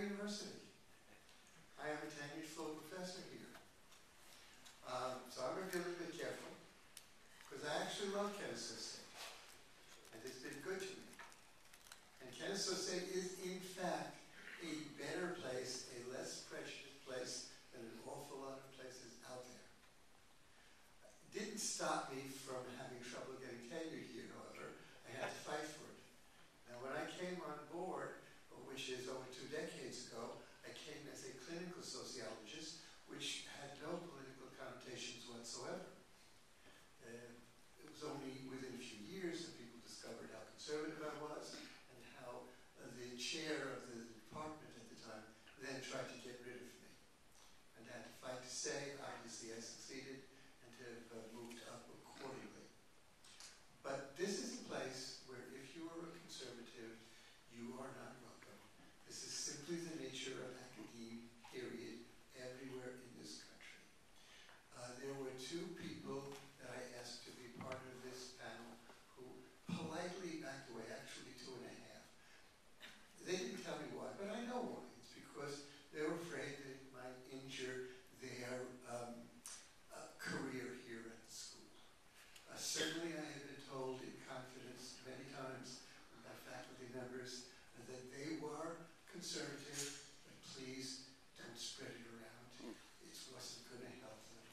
University. I am a tenured full professor here. So I'm going to be a little bit careful, because I actually love Kennesaw State, and it's been good to me. And Kennesaw State is, in fact, a better place, a less prejudiced place than an awful lot of places out there. It didn't stop me from having trouble getting tenure here, however. I had to fight for it. Now, when I came on board, which is over 2 decades ago, I came as a clinical sociologist, which had no political connotations whatsoever. It was only within a few years that people discovered how conservative I was and how the chair of the department at the time then tried to get rid of me. And I had to fight to stay. Obviously, I succeeded and have moved up accordingly. But this is a place where if you are a conservative, you are not welcome. This is simply the nature of academia, period, everywhere in this country. There were 2 people that I asked to be part of this panel who politely backed away, actually 2 and a half. They didn't tell me why, but I know why. It's because they were afraid that it might injure their career here at the school. Certainly I have been told in confidence many times by faculty members that they were conservative, but please don't spread it around. It wasn't going to help them.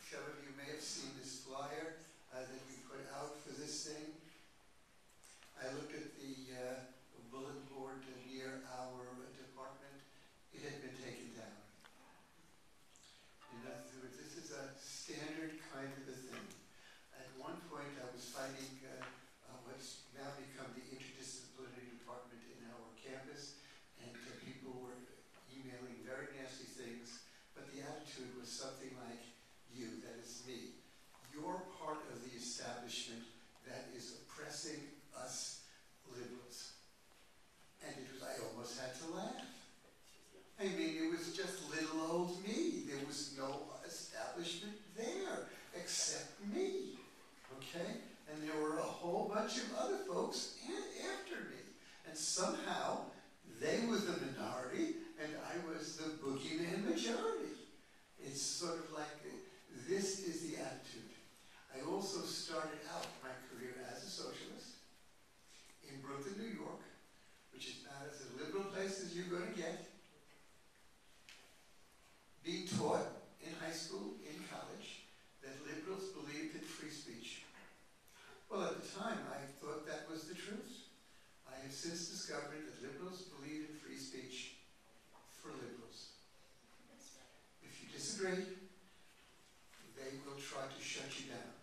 Some of you may have seen this flyer that we put out for this thing. I looked at the bulletin board near our department. It had been taken down. In other words, this is a standard kind of a thing. At one point, I was fighting what's now become the interdisciplinary department in our campus, and people were emailing very nasty things, but the attitude was something like, you, that is me. You're part of the establishment that is oppressing us liberals. And it was, I almost had to laugh. I mean, it was just little old me. There was no establishment there except me, okay? And there were a whole bunch of other folks after me. And somehow, they were the minority, and I was the boogeyman majority. It's sort of like, this is the attitude. I also started out my career as a socialist in Brooklyn, New York, which is about as a liberal place as you're going to get. Being taught in high school, in college, that liberals believed in free speech. Well, at the time, I thought that was the truth. I have since discovered that liberals believe in free speech for liberals. If you disagree, they will try to shut you down.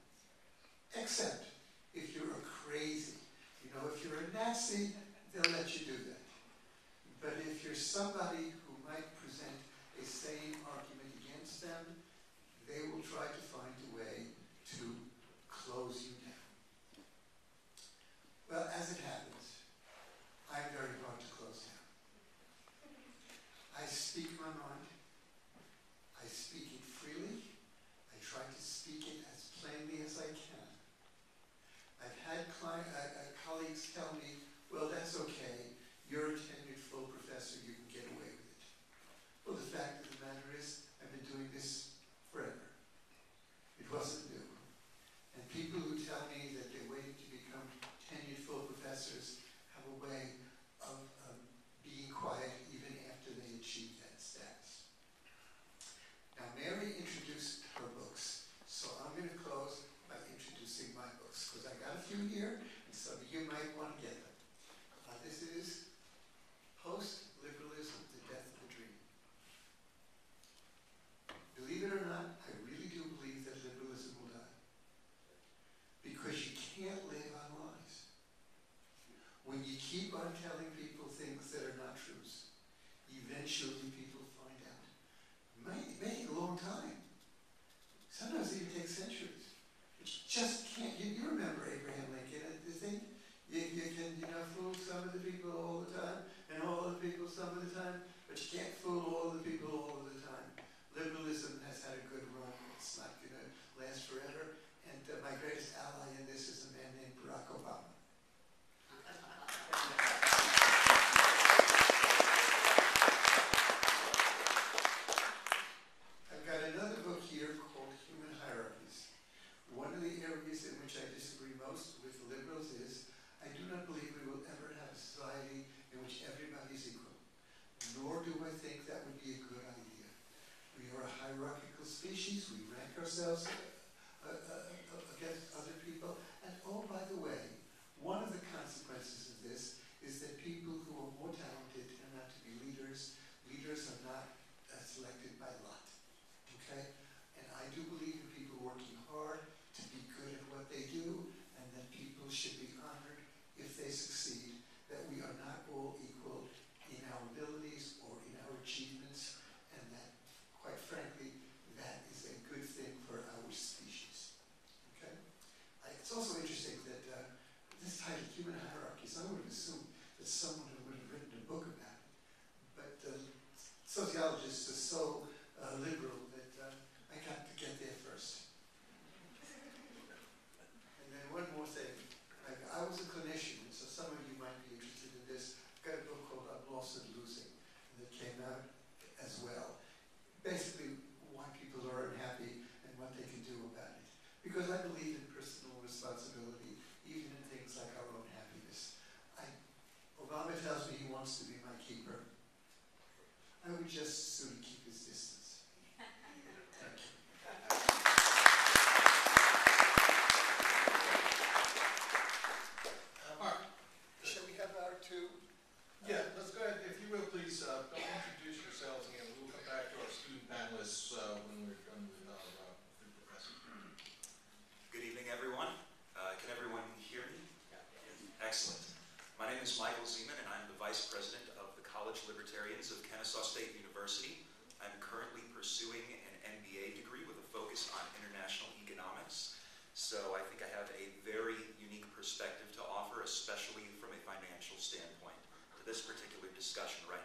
Except if you're a crazy. You know, if you're a Nazi, they'll let you do that. But if you're somebody who might present a sane argument against them, they will try to find a way to close you down. Well, as it happens, I'm very hard to close down. I speak my mind. I speak it freely. I try to speak it as plainly as I can. I've had colleagues tell me, well, that's okay. You're a tenured full professor. You can get away with it. Well, the fact of the matter is, I've been doing this forever. It wasn't new. And people who tell me that they're waiting to become tenured full professors have a way of being quiet even after they achieve that status. Now, Mary introduced her books, so I'm going to close by introducing my books, because I got a few here, and some of you might want to get them. This is Post-Liberalism, The Death of the Dream. Believe it or not, I really do believe that liberalism will die. Because you can't live on lies. When you keep on telling people things that are not truths, eventually people find out. It may take a long time. Sometimes it even takes centuries. But you just can't. You remember Abraham Lincoln, the thing? You can, fool some of the people all the time, and all the people some of the time, but you can't fool all the people all of the time. Liberalism has had a good run. It's not going to last forever. And my greatest ally in this is a man named Barack Obama. titled Human Hierarchies. I would have assumed that someone would have written a book about it. But sociologists are so liberal that I got to get there first. And then one more thing. I was a clinician, so some of you might be interested in this. I've got a book called I'm Lost and Losing that came out as well. Basically, why people are unhappy and what they can do about it. Because I believe in personal responsibility, even in things like our own happiness. Obama tells me he wants to be my keeper. I would just soon keep his distance. Thank you. Mark, shall we have our two? Yeah, let's go ahead. If you will, please, don't introduce yourselves again. We'll come back to our student panelists when we're done with our professor. Good evening, everyone. Can everyone hear me? Excellent. My name is Michael Zeman, and I'm the Vice President of the College Libertarians of Kennesaw State University. I'm currently pursuing an MBA degree with a focus on international economics. So I think I have a very unique perspective to offer, especially from a financial standpoint, to this particular discussion right